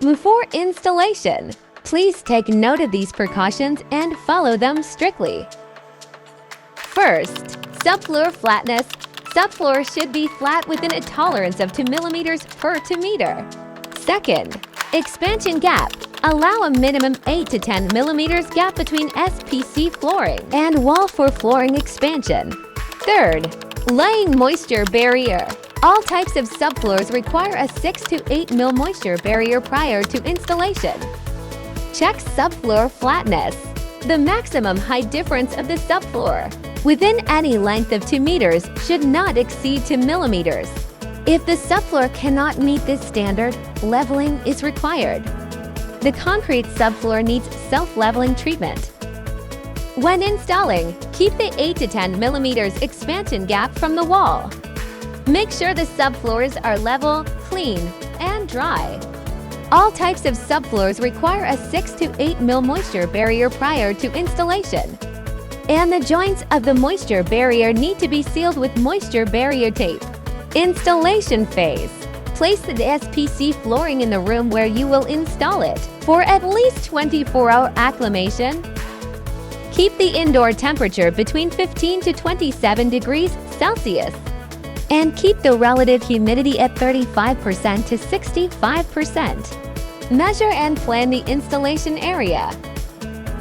Before installation, please take note of these precautions and follow them strictly. First, subfloor flatness. Subfloor should be flat within a tolerance of 2 mm per 2 meter. Second, expansion gap. Allow a minimum 8 to 10 mm gap between SPC flooring and wall for flooring expansion. Third, laying moisture barrier. All types of subfloors require a 6 to 8 mm moisture barrier prior to installation. Check subfloor flatness. The maximum height difference of the subfloor within any length of 2 meters should not exceed 2 millimeters. If the subfloor cannot meet this standard, leveling is required. The concrete subfloor needs self-leveling treatment. When installing, keep the 8 to 10 millimeters expansion gap from the wall. Make sure the subfloors are level, clean, and dry. All types of subfloors require a 6 to 8 mm moisture barrier prior to installation. And the joints of the moisture barrier need to be sealed with moisture barrier tape. Installation phase. Place the SPC flooring in the room where you will install it for at least 24-hour acclimation. Keep the indoor temperature between 15 to 27 degrees Celsius. And keep the relative humidity at 35% to 65%. Measure and plan the installation area.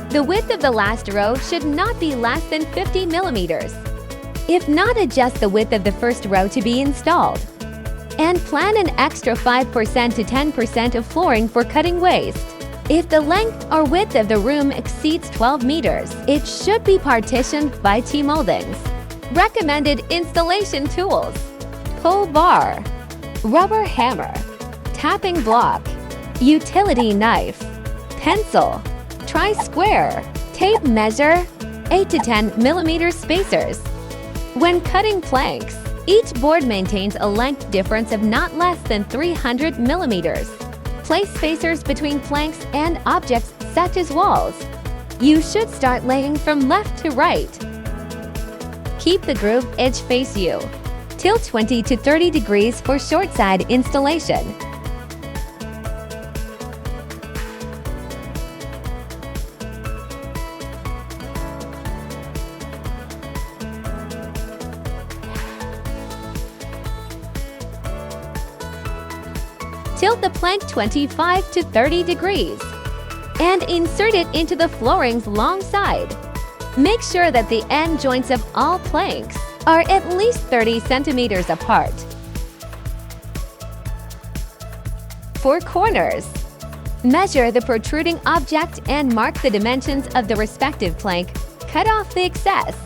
The width of the last row should not be less than 50 millimeters. If not, adjust the width of the first row to be installed. And plan an extra 5% to 10% of flooring for cutting waste. If the length or width of the room exceeds 12 meters, it should be partitioned by T-moldings. Recommended installation tools: pull bar, rubber hammer, tapping block, utility knife, pencil, tri-square, tape measure, 8 to 10 millimeter spacers. When cutting planks, each board maintains a length difference of not less than 300 millimeters. Place spacers between planks and objects such as walls. You should start laying from left to right. Keep the groove edge face you. Tilt 20 to 30 degrees for short side installation. Tilt the plank 25 to 30 degrees and insert it into the flooring's long side. Make sure that the end joints of all planks are at least 30 centimeters apart. For corners, measure the protruding object and mark the dimensions of the respective plank. Cut off the excess.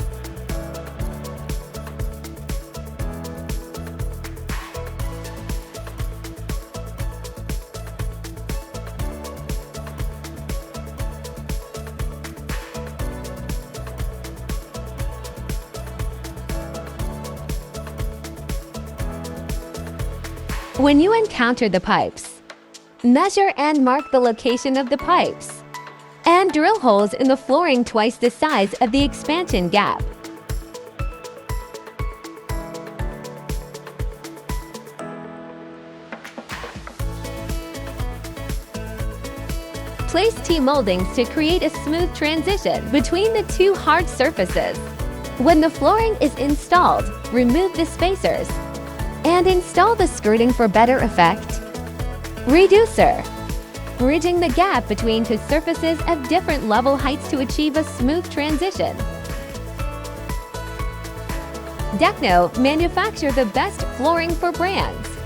When you encounter the pipes, measure and mark the location of the pipes, and drill holes in the flooring twice the size of the expansion gap. Place T-moldings to create a smooth transition between the two hard surfaces. When the flooring is installed, remove the spacers and install the skirting for better effect. Reducer. Bridging the gap between two surfaces of different level heights to achieve a smooth transition. DECNO manufacture the best flooring for brands.